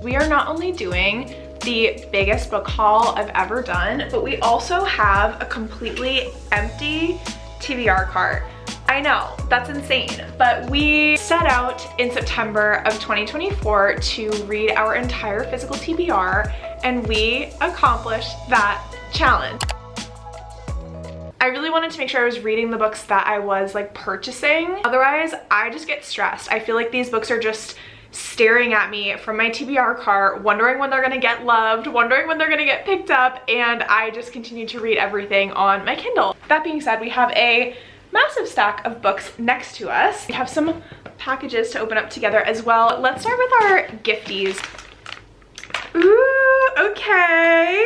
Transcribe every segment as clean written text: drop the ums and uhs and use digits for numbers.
we are not only doing the biggest book haul I've ever done, but we also have a completely empty TBR cart. I know, that's insane, but we set out in September of 2024 to read our entire physical TBR, and we accomplished that challenge. I really wanted to make sure I was reading the books that I was like purchasing. Otherwise, I just get stressed. I feel like these books are just staring at me from my TBR cart, wondering when they're gonna get loved, wondering when they're gonna get picked up, and I just continue to read everything on my Kindle. That being said, we have a massive stack of books next to us. We have some packages to open up together as well. Let's start with our gifties. Ooh, okay.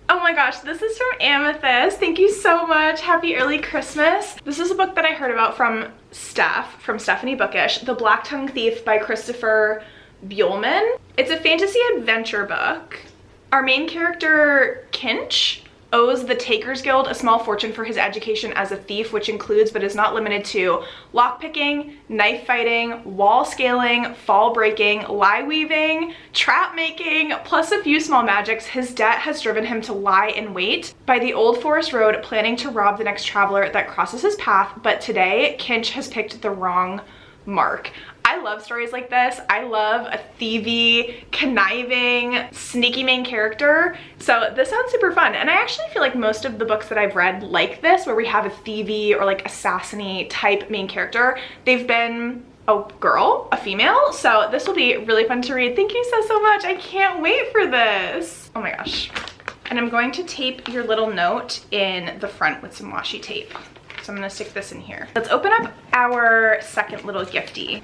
Oh my gosh, this is from Amethyst. Thank you so much. Happy early Christmas. This is a book that I heard about from Stephanie Bookish, The Black Tongue Thief by Christopher Buehlman. It's a fantasy adventure book. Our main character, Kinch, owes the Takers Guild a small fortune for his education as a thief, which includes but is not limited to lockpicking, knife fighting, wall scaling, fall breaking, lie weaving, trap making, plus a few small magics. His debt has driven him to lie in wait by the old forest road, planning to rob the next traveler that crosses his path, but today Kinch has picked the wrong mark. I love stories like this. I love a thievy, conniving, sneaky main character. So this sounds super fun. And I actually feel like most of the books that I've read like this, where we have a thievy or like assassin-y type main character, they've been a girl, a female. So this will be really fun to read. Thank you so much. I can't wait for this. Oh my gosh. And I'm going to tape your little note in the front with some washi tape. So I'm gonna stick this in here. Let's open up our second little giftie.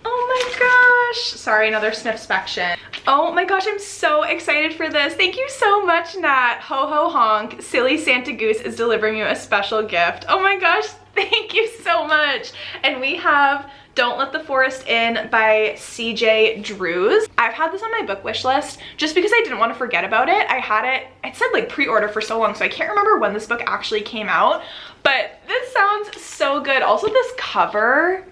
Oh my gosh. Sorry, another sniffspection. Oh my gosh, I'm so excited for this. Thank you so much, Nat. Ho ho honk. Silly Santa Goose is delivering you a special gift. Oh my gosh, thank you so much. And we have Don't Let the Forest In by CJ Drews. I've had this on my book wish list just because I didn't want to forget about it. I had it, it said like pre-order for so long, so I can't remember when this book actually came out, but this sounds so good. Also, this cover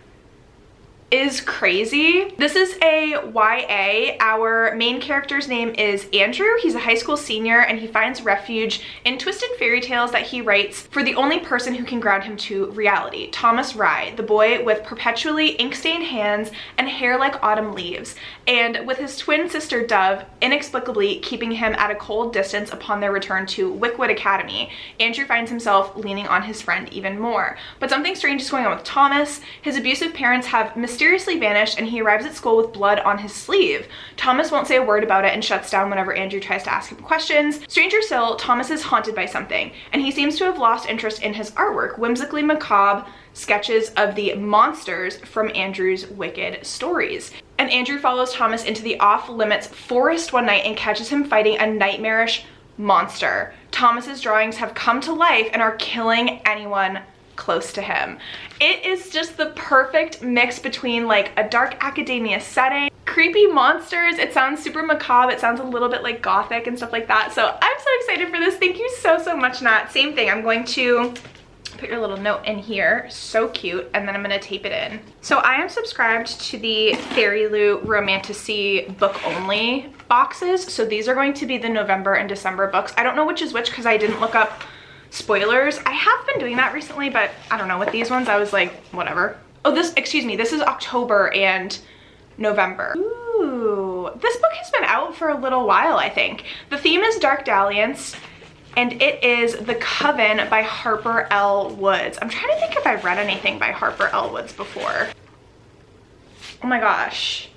is crazy. This is a YA. Our main character's name is Andrew. He's a high school senior and he finds refuge in twisted fairy tales that he writes for the only person who can ground him to reality, Thomas Rye, the boy with perpetually ink-stained hands and hair like autumn leaves, and with his twin sister Dove inexplicably keeping him at a cold distance upon their return to Wickwood Academy. Andrew finds himself leaning on his friend even more. But something strange is going on with Thomas. His abusive parents have mysteriously vanished and he arrives at school with blood on his sleeve. Thomas won't say a word about it and shuts down whenever Andrew tries to ask him questions. Stranger still, Thomas is haunted by something and he seems to have lost interest in his artwork, whimsically macabre sketches of the monsters from Andrew's wicked stories. And Andrew follows Thomas into the off-limits forest one night and catches him fighting a nightmarish monster. Thomas's drawings have come to life and are killing anyone close to him. It is just the perfect mix between like a dark academia setting, creepy monsters. It sounds super macabre. It sounds a little bit like gothic and stuff like that. So I'm so excited for this. Thank you so much, Nat. Same thing. I'm going to put your little note in here. So cute. And then I'm going to tape it in. So I am subscribed to the Fairy Loot Romantasy book only boxes. So these are going to be the November and December books. I don't know which is which because I didn't look up spoilers. I have been doing that recently, but I don't know, with these ones I was like, whatever. Oh, this is October and November. Ooh, this book has been out for a little while, I think. The theme is Dark Dalliance and it is The Coven by Harper L. Woods. I'm trying to think if I've read anything by Harper L. Woods before. Oh my gosh.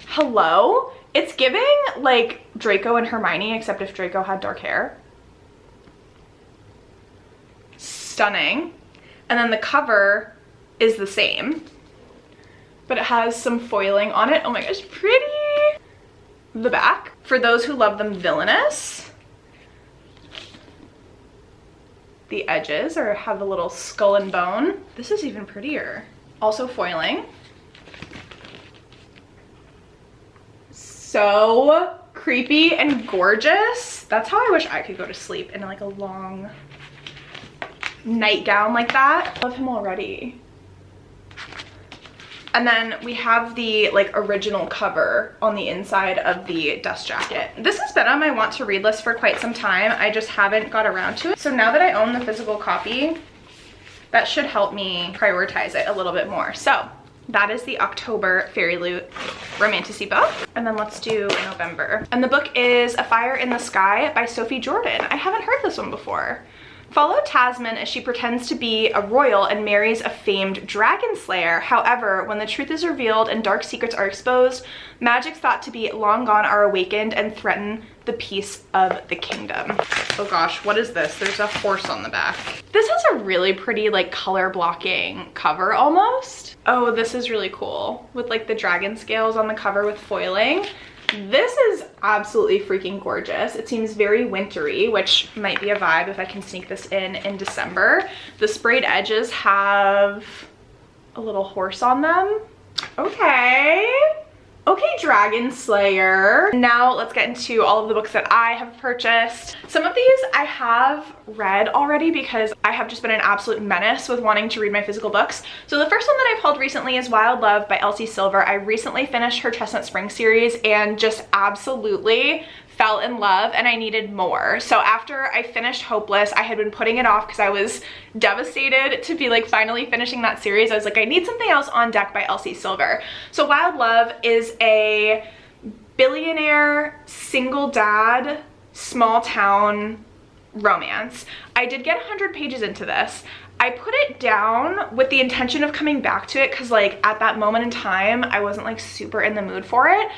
Hello? It's giving like Draco and Hermione, except if Draco had dark hair. Stunning. And then the cover is the same, but it has some foiling on it. Oh my gosh, pretty. The back, for those who love them villainous. The edges are have a little skull and bone. This is even prettier. Also foiling. So creepy and gorgeous. That's how I wish I could go to sleep, in like a long nightgown like that. I love him already. And then we have the like original cover on the inside of the dust jacket. This has been on my want to read list for quite some time. I just haven't got around to it. So now that I own the physical copy, that should help me prioritize it a little bit more. So that is the October Fairy Loot Romantasy book. And then let's do November. And the book is A Fire in the Sky by Sophie Jordan. I haven't heard this one before. Follow Tasman as she pretends to be a royal and marries a famed dragon slayer. However, when the truth is revealed and dark secrets are exposed, magics thought to be long gone are awakened and threaten the peace of the kingdom. Oh gosh, what is this? There's a horse on the back. This has a really pretty like color blocking cover almost. Oh, this is really cool with like the dragon scales on the cover with foiling. This is absolutely freaking gorgeous. It seems very wintry, which might be a vibe if I can sneak this in December. The sprayed edges have a little horse on them. Okay. Okay, Dragon Slayer. Now let's get into all of the books that I have purchased. Some of these I have read already because I have just been an absolute menace with wanting to read my physical books. So the first one that I've held recently is Wild Love by Elsie Silver. I recently finished her Chestnut Spring series and just absolutely fell in love, and I needed more. So after I finished Hopeless, I had been putting it off because I was devastated to be like finally finishing that series. I was like, I need something else on deck by Elsie Silver. So Wild Love is a billionaire, single dad, small town romance. I did get 100 pages into this. I put it down with the intention of coming back to it because like at that moment in time, I wasn't like super in the mood for it.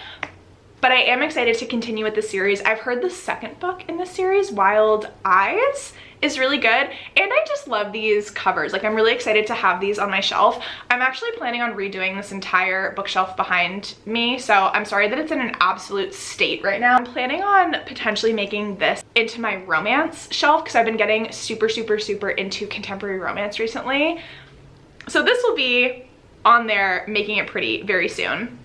But I am excited to continue with the series. I've heard the second book in the series, Wild Eyes, is really good. And I just love these covers. Like I'm really excited to have these on my shelf. I'm actually planning on redoing this entire bookshelf behind me. So I'm sorry that it's in an absolute state right now. I'm planning on potentially making this into my romance shelf because I've been getting super into contemporary romance recently. So this will be on there, making it pretty very soon.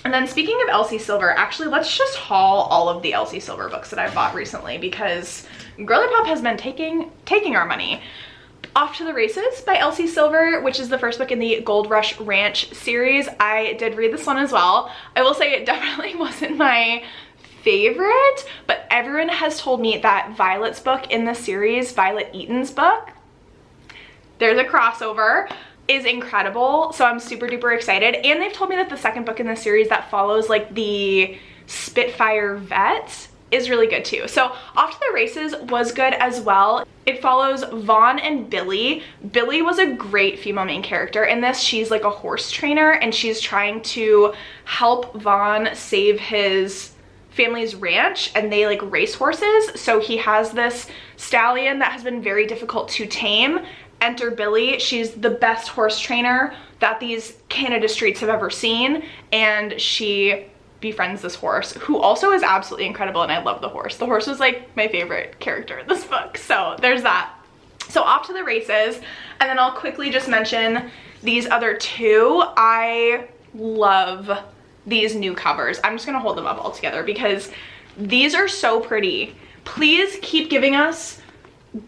And then speaking of Elsie Silver, actually let's just haul all of the Elsie Silver books that I've bought recently because Girly Pop has been taking our money. Off to the Races by Elsie Silver, which is the first book in the Gold Rush Ranch series. I did read this one as well. I will say it definitely wasn't my favorite, but everyone has told me that Violet's book in the series, Violet Eaton's book, there's a crossover, is incredible. So I'm super duper excited. And they've told me that the second book in the series that follows like the Spitfire vet is really good too. So Off to the Races was good as well. It follows Vaughn and Billy. Billy was a great female main character in this. She's like a horse trainer and she's trying to help Vaughn save his family's ranch, and they like race horses. So he has this stallion that has been very difficult to tame. Enter Billy. She's the best horse trainer that these Canada streets have ever seen, and she befriends this horse who also is absolutely incredible, and I love the horse. The horse was like my favorite character in this book, so there's that. So Off to the Races, and then I'll quickly just mention these other two. I love these new covers. I'm just gonna hold them up all together because these are so pretty. Please keep giving us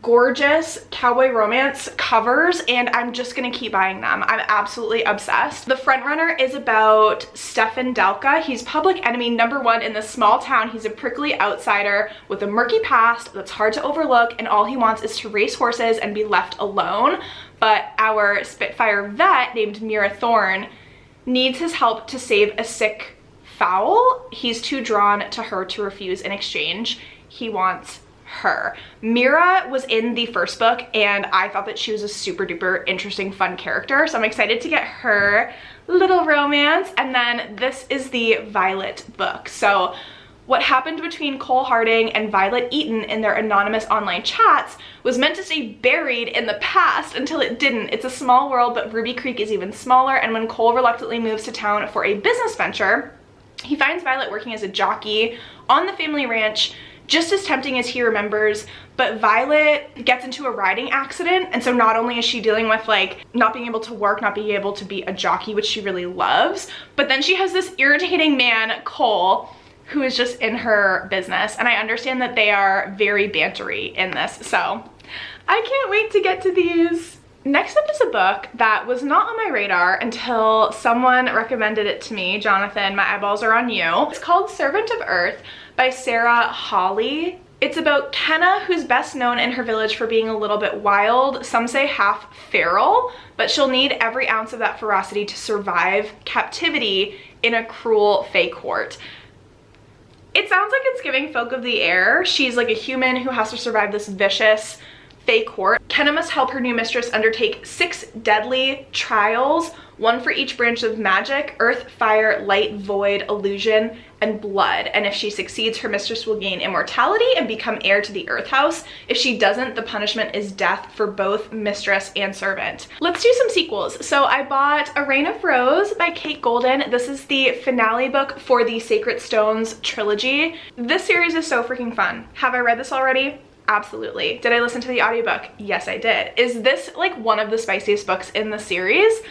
gorgeous cowboy romance covers and I'm just gonna keep buying them. I'm absolutely obsessed. The front runner is about Stefan Delka. He's public enemy #1 in this small town. He's a prickly outsider with a murky past that's hard to overlook, and all he wants is to race horses and be left alone. But our Spitfire vet named Mira Thorne needs his help to save a sick fowl. He's too drawn to her to refuse in exchange. He wants her. Mira was in the first book and I thought that she was a super duper interesting, fun character. So I'm excited to get her little romance. And then this is the Violet book. So what happened between Cole Harding and Violet Eaton in their anonymous online chats was meant to stay buried in the past until it didn't. It's a small world, but Ruby Creek is even smaller. And when Cole reluctantly moves to town for a business venture, he finds Violet working as a jockey on the family ranch, just as tempting as he remembers. But Violet gets into a riding accident, and so not only is she dealing with like not being able to work, not being able to be a jockey, which she really loves, but then she has this irritating man, Cole, who is just in her business. And I understand that they are very bantery in this, so I can't wait to get to these. Next up is a book that was not on my radar until someone recommended it to me. Jonathan, my eyeballs are on you. It's called Servant of Earth by Sarah Hawley. It's about Kenna, who's best known in her village for being a little bit wild, some say half feral, but she'll need every ounce of that ferocity to survive captivity in a cruel fae court. It sounds like it's giving Folk of the Air. She's like a human who has to survive this vicious fae court. Kenna must help her new mistress undertake 6 deadly trials, one for each branch of magic: earth, fire, light, void, illusion, and blood. And if she succeeds, her mistress will gain immortality and become heir to the Earth House. If she doesn't, the punishment is death for both mistress and servant. Let's do some sequels. So I bought A Reign of Rose by Kate Golden. This is the finale book for the Sacred Stones trilogy. This series is so freaking fun. Have I read this already? Absolutely. Did I listen to the audiobook? Yes, I did. Is this like one of the spiciest books in the series?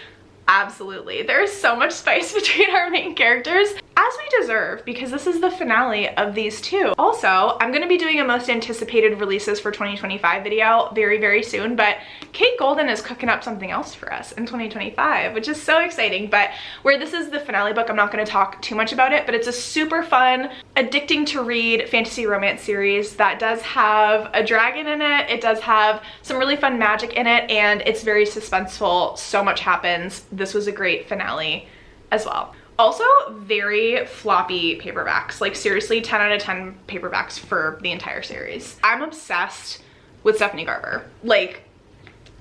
Absolutely. There's so much spice between our main characters, as we deserve, because this is the finale of these two. Also, I'm going to be doing a most anticipated releases for 2025 video very, very soon, but Kate Golden is cooking up something else for us in 2025, which is so exciting. But where this is the finale book, I'm not going to talk too much about it, but it's a super fun, addicting to read fantasy romance series that does have a dragon in it. It does have some really fun magic in it, and it's very suspenseful. So much happens. This was a great finale as well. Also, very floppy paperbacks, like seriously 10 out of 10 paperbacks for the entire series. I'm obsessed with Stephanie Garber. Like,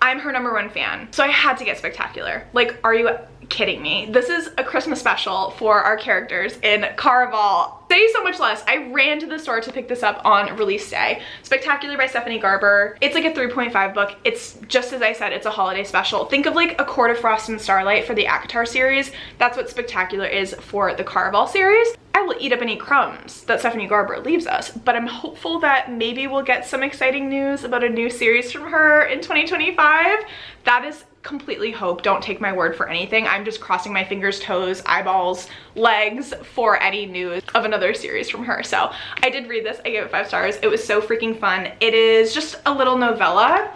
I'm her #1 fan, so I had to get Spectacular. Like, are you kidding me? This is a Christmas special for our characters in Caraval. Say so much less. I ran to the store to pick this up on release day. Spectacular by Stephanie Garber. It's like a 3.5 book. It's just as I said, it's a holiday special. Think of like A Court of Frost and Starlight for the ACOTAR series. That's what Spectacular is for the Caraval series. I will eat up any crumbs that Stephanie Garber leaves us, but I'm hopeful that maybe we'll get some exciting news about a new series from her in 2025. That is completely hope. Don't take my word for anything. I'm just crossing my fingers, toes, eyeballs, legs for any news of another series from her. So I did read this. I gave it 5 stars. It was so freaking fun. It is just a little novella,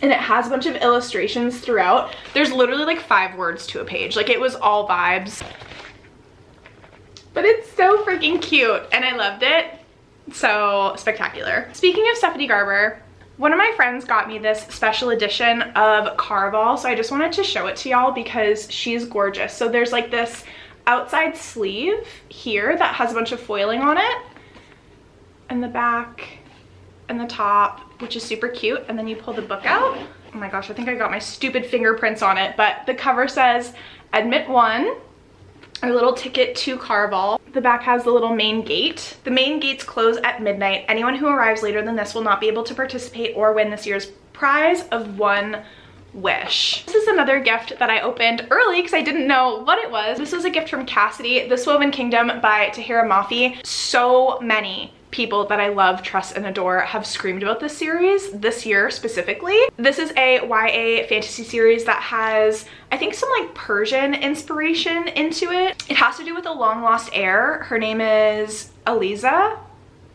and it has a bunch of illustrations throughout. There's literally like 5 words to a page. Like, it was all vibes. But it's so freaking cute, and I loved it. So Spectacular. Speaking of Stephanie Garber, one of my friends got me this special edition of Caraval, so I just wanted to show it to y'all because she's gorgeous. So there's like this outside sleeve here that has a bunch of foiling on it, and the back and the top, which is super cute. And then you pull the book out. Oh my gosh, I think I got my stupid fingerprints on it, but the cover says Admit 1, our little ticket to Caraval. The back has the little main gate. The main gates close at midnight. Anyone who arrives later than this will not be able to participate or win this year's prize of 1 wish. This is another gift that I opened early because I didn't know what it was. This was a gift from Cassidy, This Woven Kingdom by Tahira Mafi. So many people that I love, trust, and adore have screamed about this series this year specifically. This is a YA fantasy series that has, I think, some like Persian inspiration into it. It has to do with a long lost heir. Her name is Eliza.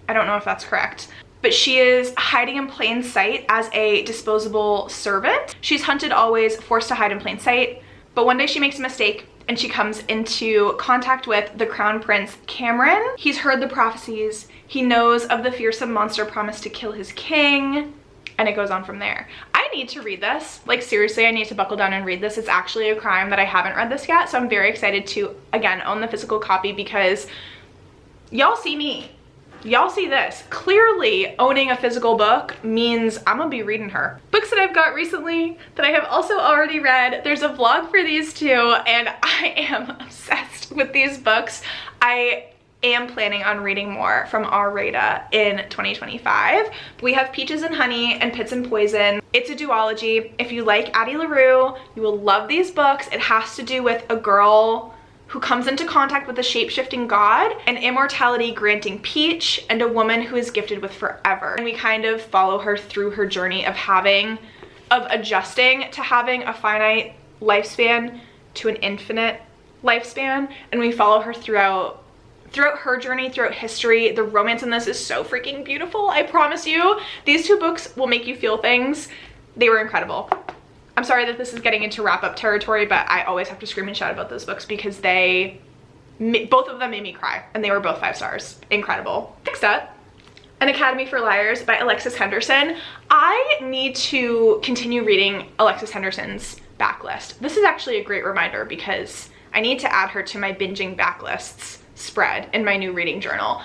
I don't know if that's correct, but she is hiding in plain sight as a disposable servant. She's hunted always, forced to hide in plain sight, but one day she makes a mistake and she comes into contact with the Crown Prince Cameron. He's heard the prophecies. He knows of the fearsome monster promised to kill his king, and it goes on from there. I need to read this. Like, seriously, I need to buckle down and read this. It's actually a crime that I haven't read this yet, so I'm very excited to, again, own the physical copy because y'all see me. Y'all see this. Clearly, owning a physical book means I'm gonna be reading her. Books that I've got recently that I have also already read. There's a vlog for these two, and I am obsessed with these books. I am planning on reading more from R-Rada in 2025. We have Peaches and Honey and Pits and Poison. It's a duology. If you like Addie LaRue, you will love these books. It has to do with a girl who comes into contact with a shape-shifting god, an immortality granting peach, and a woman who is gifted with forever. And we kind of follow her through her journey of adjusting to having a finite lifespan to an infinite lifespan. And we follow her throughout her journey, throughout history. The romance in this is so freaking beautiful. I promise you, these 2 books will make you feel things. They were incredible. I'm sorry that this is getting into wrap-up territory, but I always have to scream and shout about those books because both of them made me cry, and they were both 5 stars. Incredible. Next up, An Academy for Liars by Alexis Henderson. I need to continue reading Alexis Henderson's backlist. This is actually a great reminder because I need to add her to my binging backlists spread in my new reading journal.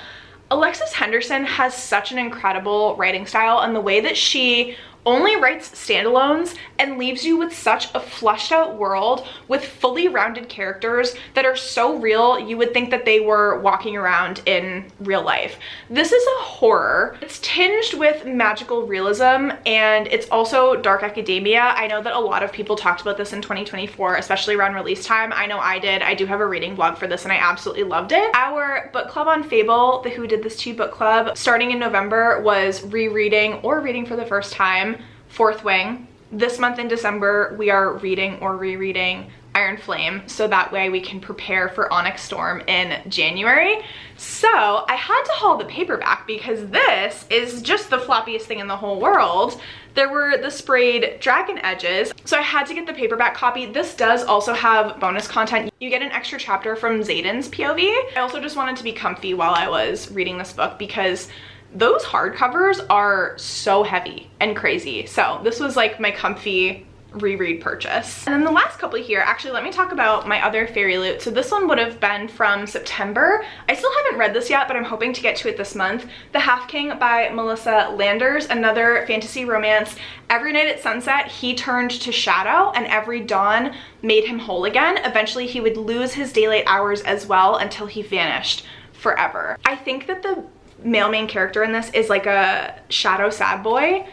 Alexis Henderson has such an incredible writing style, and the way that she only writes standalones and leaves you with such a fleshed out world with fully rounded characters that are so real you would think that they were walking around in real life. This is a horror. It's tinged with magical realism, and it's also dark academia. I know that a lot of people talked about this in 2024, especially around release time. I know I did. I do have a reading vlog for this and I absolutely loved it. Our book club on Fable, the Who Did This To You book club, starting in November, was rereading or reading for the first time Fourth Wing. This month in December, we are reading or rereading Iron Flame, so that way we can prepare for Onyx Storm in January. So I had to haul the paperback because this is just the floppiest thing in the whole world. There were the sprayed dragon edges, so I had to get the paperback copy. This does also have bonus content. You get an extra chapter from Xaden's POV. I also just wanted to be comfy while I was reading this book because those hardcovers are so heavy and crazy. So this was like my comfy reread purchase. And then the last couple here, actually let me talk about my other fairy loot. So this one would have been from September. I still haven't read this yet, but I'm hoping to get to it this month. The Half King by Melissa Landers, another fantasy romance. Every night at sunset, he turned to shadow, and every dawn made him whole again. Eventually he would lose his daylight hours as well until he vanished forever. I think that the male main character in this is like a shadow sad boy.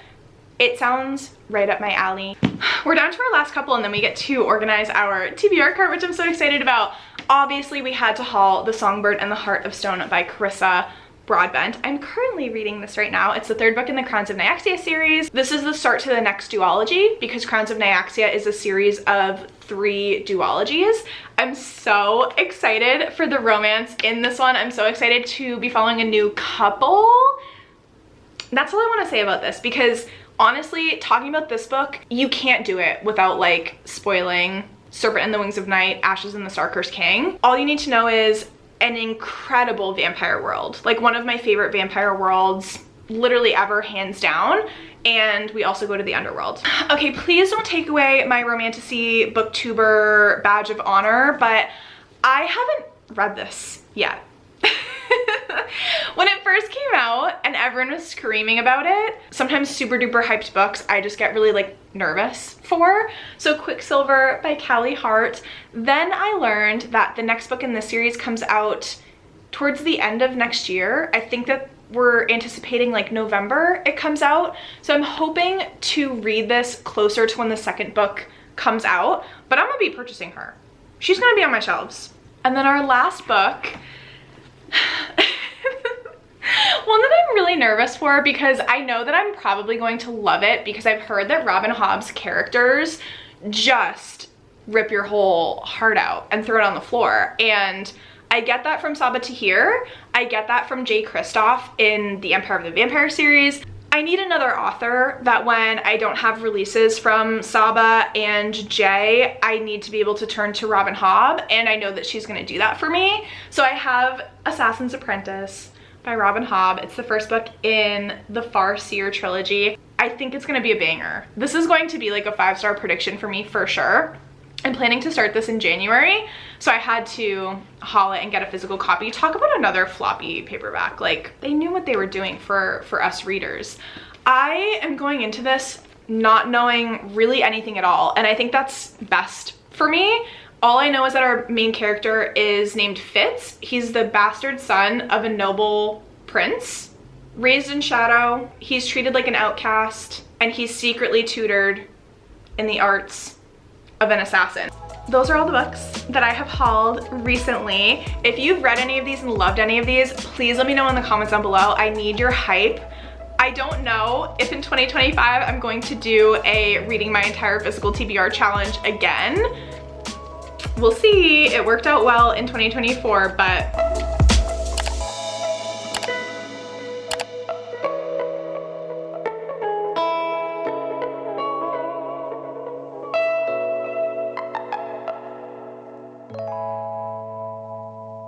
It sounds right up my alley. We're down to our last couple and then we get to organize our TBR cart, which I'm so excited about. Obviously we had to haul The Songbird and the Heart of Stone by Carissa Broadbent. I'm currently reading this right now. It's the 3rd book in the Crowns of Nyaxia series. This is the start to the next duology because Crowns of Nyaxia is a series of 3 duologies. I'm so excited for the romance in this one. I'm so excited to be following a new couple. That's all I want to say about this because honestly, talking about this book, you can't do it without like spoiling Serpent and the Wings of Night, Ashes and the Star-Cursed King. All you need to know is an incredible vampire world, like one of my favorite vampire worlds literally ever, hands down. And we also go to the underworld. Okay, please don't take away my romantasy booktuber badge of honor, but I haven't read this yet. When it first came out and everyone was screaming about it, sometimes super duper hyped books I just get really like nervous for. So Quicksilver by Callie Hart. Then I learned that the next book in this series comes out towards the end of next year. I think that we're anticipating like November it comes out. So I'm hoping to read this closer to when the second book comes out, but I'm gonna be purchasing her. She's gonna be on my shelves. And then our last book, one that I'm really nervous for because I know that I'm probably going to love it because I've heard that Robin Hobb's characters just rip your whole heart out and throw it on the floor. And I get that from Saba Tahir. I get that from Jay Kristoff in the Empire of the Vampire series. I need another author that when I don't have releases from Saba and Jay, I need to be able to turn to Robin Hobb, and I know that she's gonna do that for me. So I have Assassin's Apprentice by Robin Hobb. It's the first book in the Far Seer trilogy. I think it's gonna be a banger. This is going to be like a 5-star prediction for me for sure. I'm planning to start this in January, so I had to haul it and get a physical copy. Talk about another floppy paperback. Like, they knew what they were doing for us readers. I am going into this not knowing really anything at all, and I think that's best for me. All I know is that our main character is named Fitz. He's the bastard son of a noble prince. Raised in shadow, he's treated like an outcast, and he's secretly tutored in the arts of an assassin. Those are all the books that I have hauled recently. If you've read any of these and loved any of these, please let me know in the comments down below. I need your hype. I don't know if in 2025 I'm going to do a reading my entire physical TBR challenge again. We'll see. It worked out well in 2024, but